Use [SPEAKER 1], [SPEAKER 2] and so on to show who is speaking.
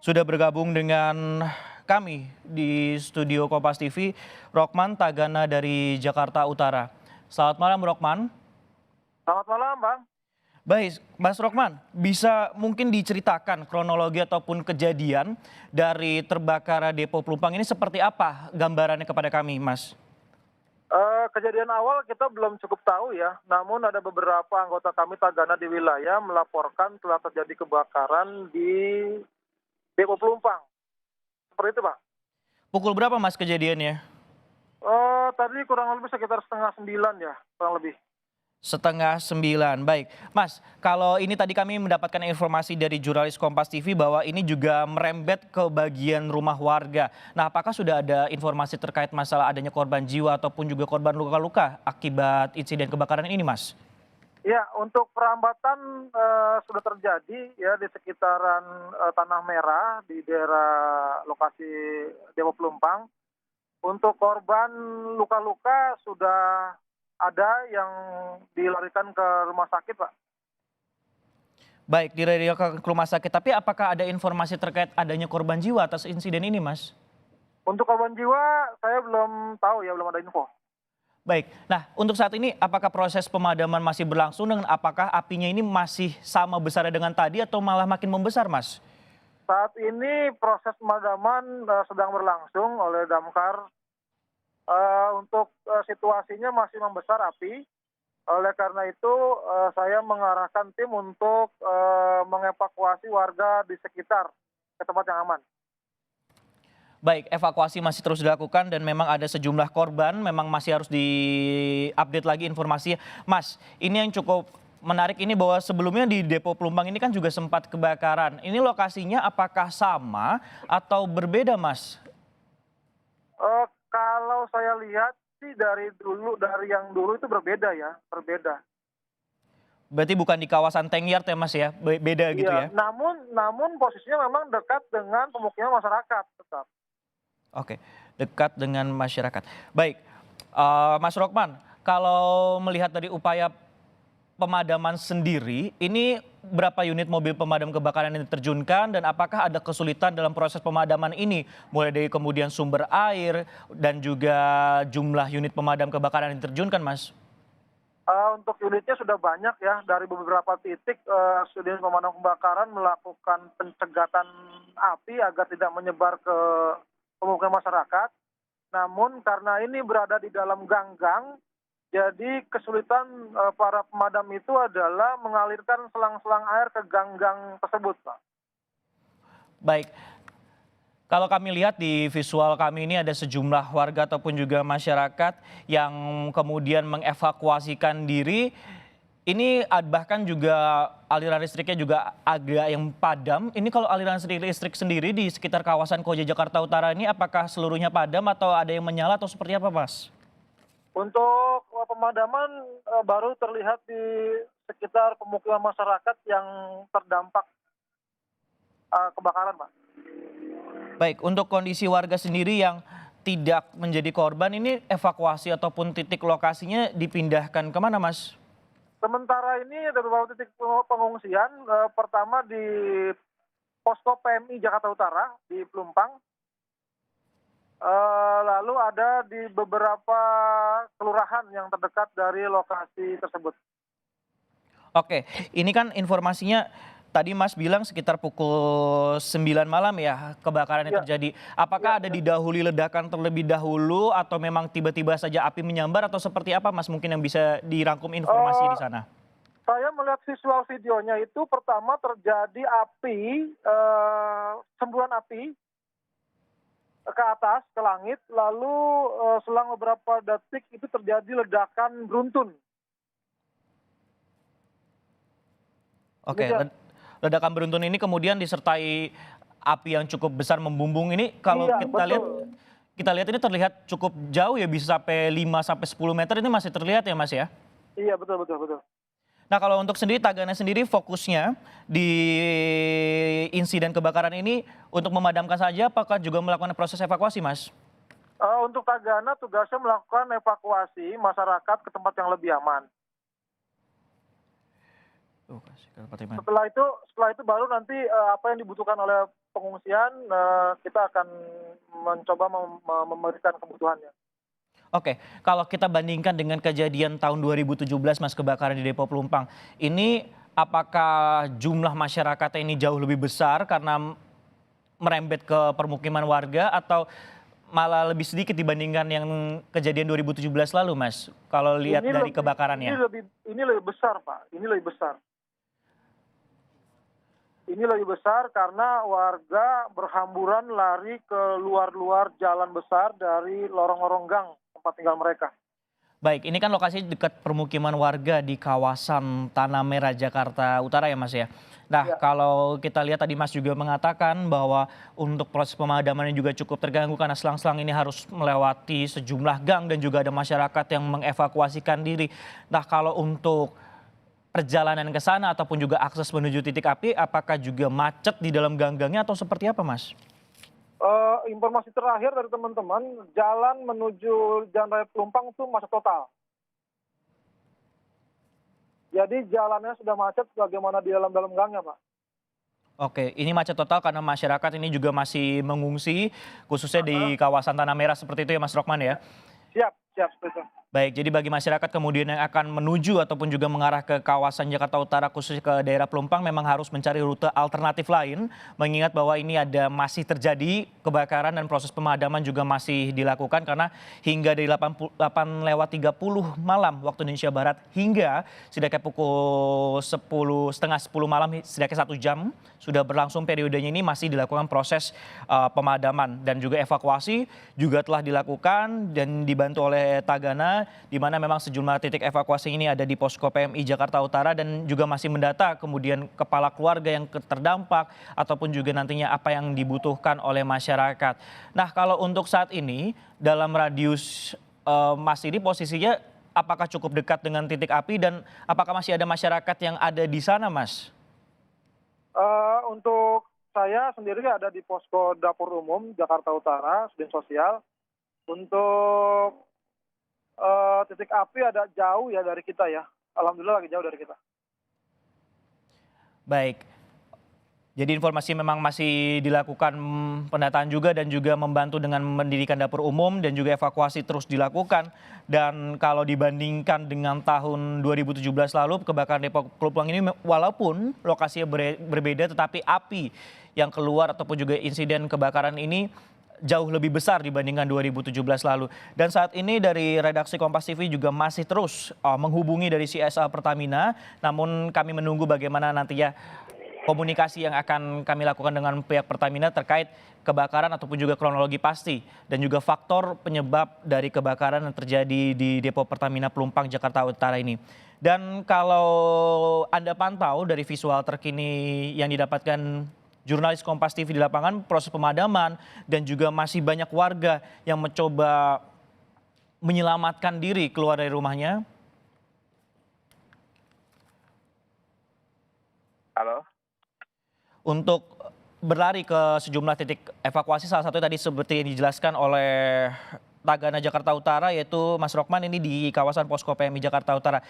[SPEAKER 1] Sudah bergabung dengan kami di studio Kompas TV, Rokman Tagana dari Jakarta Utara. Selamat malam, Rokman.
[SPEAKER 2] Selamat malam, Bang.
[SPEAKER 1] Baik, Mas Rokman, bisa mungkin diceritakan kronologi ataupun kejadian dari terbakar Depo Pelumpang ini seperti apa gambarannya kepada kami, Mas?
[SPEAKER 2] Kejadian awal kita belum cukup tahu ya, namun ada beberapa anggota kami Tagana di wilayah melaporkan telah terjadi kebakaran di Depo Pelumpang. Seperti itu, Bang.
[SPEAKER 1] Pukul berapa, Mas, kejadiannya?
[SPEAKER 2] Tadi kurang lebih sekitar setengah 9 ya, kurang lebih.
[SPEAKER 1] Setengah 9, baik. Mas, kalau ini tadi kami mendapatkan informasi dari jurnalis Kompas TV bahwa ini juga merembet ke bagian rumah warga. Nah, apakah sudah ada informasi terkait masalah adanya korban jiwa ataupun juga korban luka-luka akibat insiden kebakaran ini, Mas?
[SPEAKER 2] Ya, untuk perambatan sudah terjadi ya di sekitaran Tanah Merah di daerah lokasi Depo Pelumpang. Untuk korban luka-luka sudah ada yang dilarikan ke rumah sakit, Pak.
[SPEAKER 1] Baik, ke rumah sakit. Tapi apakah ada informasi terkait adanya korban jiwa atas insiden ini, Mas?
[SPEAKER 2] Untuk korban jiwa saya belum tahu ya, belum ada info.
[SPEAKER 1] Baik, nah untuk saat ini apakah proses pemadaman masih berlangsung dan apakah apinya ini masih sama besarnya dengan tadi atau malah makin membesar, Mas?
[SPEAKER 2] Saat ini proses pemadaman sedang berlangsung oleh damkar. Untuk situasinya masih membesar api. Oleh karena itu saya mengarahkan tim untuk mengevakuasi warga di sekitar ke tempat yang aman.
[SPEAKER 1] Baik, evakuasi masih terus dilakukan dan memang ada sejumlah korban, memang masih harus diupdate lagi informasinya. Mas, ini yang cukup menarik ini bahwa sebelumnya di Depo Pelumpang ini kan juga sempat kebakaran. Ini lokasinya apakah sama atau berbeda, Mas?
[SPEAKER 2] Kalau saya lihat sih dari yang dulu itu berbeda ya, berbeda.
[SPEAKER 1] Berarti bukan di kawasan Tengyart ya, Mas ya? Beda gitu
[SPEAKER 2] Iya,
[SPEAKER 1] ya?
[SPEAKER 2] namun posisinya memang dekat dengan pemukiman masyarakat tetap.
[SPEAKER 1] Oke, dekat dengan masyarakat. Baik, Mas Rokman, kalau melihat dari upaya pemadaman sendiri, ini berapa unit mobil pemadam kebakaran yang diterjunkan dan apakah ada kesulitan dalam proses pemadaman ini? Mulai dari kemudian sumber air dan juga jumlah unit pemadam kebakaran yang diterjunkan, Mas?
[SPEAKER 2] Untuk unitnya sudah banyak ya, dari beberapa titik unit pemadam kebakaran melakukan pencegatan api agar tidak menyebar ke pemukiman masyarakat. Namun karena ini berada di dalam gang-gang, jadi kesulitan para pemadam itu adalah mengalirkan selang-selang air ke gang-gang tersebut, Pak.
[SPEAKER 1] Baik, kalau kami lihat di visual kami ini ada sejumlah warga ataupun juga masyarakat yang kemudian mengevakuasikan diri. Ini bahkan juga aliran listriknya juga agak yang padam. Ini kalau aliran listrik sendiri di sekitar kawasan Koja Jakarta Utara ini apakah seluruhnya padam atau ada yang menyala atau seperti apa, Mas?
[SPEAKER 2] Untuk pemadaman baru terlihat di sekitar pemukiman masyarakat yang terdampak kebakaran, Pak.
[SPEAKER 1] Baik, untuk kondisi warga sendiri yang tidak menjadi korban ini evakuasi ataupun titik lokasinya dipindahkan kemana, Mas?
[SPEAKER 2] Sementara ini ada beberapa titik pengungsian. Pertama di posko PMI Jakarta Utara di Pelumpang. Lalu ada di beberapa kelurahan yang terdekat dari lokasi tersebut.
[SPEAKER 1] Oke, ini kan informasinya tadi Mas bilang sekitar pukul 9 malam ya kebakaran yang
[SPEAKER 2] Ya,
[SPEAKER 1] terjadi.
[SPEAKER 2] ya,
[SPEAKER 1] Apakah ada
[SPEAKER 2] ya.
[SPEAKER 1] didahului ledakan terlebih dahulu atau memang tiba-tiba saja api menyambar atau seperti apa, Mas, mungkin yang bisa dirangkum informasi
[SPEAKER 2] Eh,
[SPEAKER 1] di sana?
[SPEAKER 2] saya melihat visual videonya itu pertama terjadi api, semburan api ke atas, ke langit, lalu selang beberapa detik itu terjadi ledakan beruntun.
[SPEAKER 1] Oke,
[SPEAKER 2] Demikian.
[SPEAKER 1] ledakan beruntun ini kemudian disertai api yang cukup besar membumbung ini kalau
[SPEAKER 2] Iya, betul.
[SPEAKER 1] kita lihat ini terlihat cukup jauh ya bisa sampai 5 sampai 10 meter ini masih terlihat ya, Mas ya?
[SPEAKER 2] Iya, betul, betul, betul.
[SPEAKER 1] Nah, kalau untuk sendiri Tagana sendiri fokusnya di insiden kebakaran ini untuk memadamkan saja apakah juga melakukan proses evakuasi, Mas?
[SPEAKER 2] Untuk Tagana tugasnya melakukan evakuasi masyarakat ke tempat yang lebih aman.
[SPEAKER 1] Lokasi ke Pertamina.
[SPEAKER 2] Setelah itu baru nanti apa yang dibutuhkan oleh pengungsian kita akan mencoba memberikan kebutuhannya.
[SPEAKER 1] Oke, kalau kita bandingkan dengan kejadian tahun 2017 Mas kebakaran di Depo Pelumpang, ini apakah jumlah masyarakatnya ini jauh lebih besar karena merembet ke permukiman warga atau malah lebih sedikit dibandingkan yang kejadian 2017 lalu, Mas? Kalau lihat dari kebakarannya.
[SPEAKER 2] Ini lebih besar, Pak. Ini lebih besar. Ini lebih besar karena warga berhamburan lari ke luar jalan besar dari lorong-lorong gang tempat tinggal mereka.
[SPEAKER 1] Baik, ini kan lokasi dekat permukiman warga di kawasan Tanah Merah, Jakarta Utara ya Mas ya. Nah,
[SPEAKER 2] Ya.
[SPEAKER 1] kalau kita lihat tadi Mas juga mengatakan bahwa untuk proses pemadamannya juga cukup terganggu karena selang-selang ini harus melewati sejumlah gang dan juga ada masyarakat yang mengevakuasikan diri. Nah, kalau untuk perjalanan ke sana ataupun juga akses menuju titik api, apakah juga macet di dalam gang-gangnya atau seperti apa Mas?
[SPEAKER 2] Informasi terakhir dari teman-teman, jalan menuju Jalan Raya Pelumpang itu macet total. Jadi jalannya sudah macet bagaimana di dalam gangnya, Pak.
[SPEAKER 1] Oke, ini macet total karena masyarakat ini juga masih mengungsi, khususnya di kawasan Tanah Merah seperti itu ya Mas Rokman ya?
[SPEAKER 2] Siap, seperti itu.
[SPEAKER 1] Baik, jadi bagi masyarakat kemudian yang akan menuju ataupun juga mengarah ke kawasan Jakarta Utara khususnya ke daerah Pelumpang memang harus mencari rute alternatif lain, mengingat bahwa ini masih terjadi kebakaran dan proses pemadaman juga masih dilakukan karena hingga dari 8:30 malam waktu Indonesia Barat hingga setidaknya pukul 10, setengah 10 malam, setidaknya 1 jam sudah berlangsung periodenya ini masih dilakukan proses pemadaman dan juga evakuasi juga telah dilakukan dan dibantu oleh Tagana, di mana memang sejumlah titik evakuasi ini ada di posko PMI Jakarta Utara dan juga masih mendata kemudian kepala keluarga yang terdampak ataupun juga nantinya apa yang dibutuhkan oleh masyarakat. Nah, kalau untuk saat ini dalam radius Mas ini posisinya apakah cukup dekat dengan titik api dan apakah masih ada masyarakat yang ada di sana, Mas?
[SPEAKER 2] Untuk saya sendiri ada di posko dapur umum Jakarta Utara, Sudin Sosial. Untuk titik api ada jauh ya dari kita ya. Alhamdulillah lagi jauh dari kita.
[SPEAKER 1] Baik. Jadi informasi memang masih dilakukan pendataan juga dan juga membantu dengan mendirikan dapur umum dan juga evakuasi terus dilakukan. Dan kalau dibandingkan dengan tahun 2017 lalu kebakaran Depo Pelumpang ini walaupun lokasinya berbeda tetapi api yang keluar ataupun juga insiden kebakaran ini jauh lebih besar dibandingkan 2017 lalu. Dan saat ini dari redaksi Kompas TV juga masih terus menghubungi dari CSA Pertamina. Namun kami menunggu bagaimana nantinya komunikasi yang akan kami lakukan dengan pihak Pertamina terkait kebakaran ataupun juga kronologi pasti dan juga faktor penyebab dari kebakaran yang terjadi di Depo Pertamina Pelumpang Jakarta Utara ini. Dan kalau Anda pantau dari visual terkini yang didapatkan jurnalis Kompas TV di lapangan, proses pemadaman dan juga masih banyak warga yang mencoba menyelamatkan diri keluar dari rumahnya.
[SPEAKER 3] Halo?
[SPEAKER 1] Untuk berlari ke sejumlah titik evakuasi, salah satu tadi seperti yang dijelaskan oleh Tagana Jakarta Utara yaitu Mas Rokman ini di kawasan posko PMI Jakarta Utara.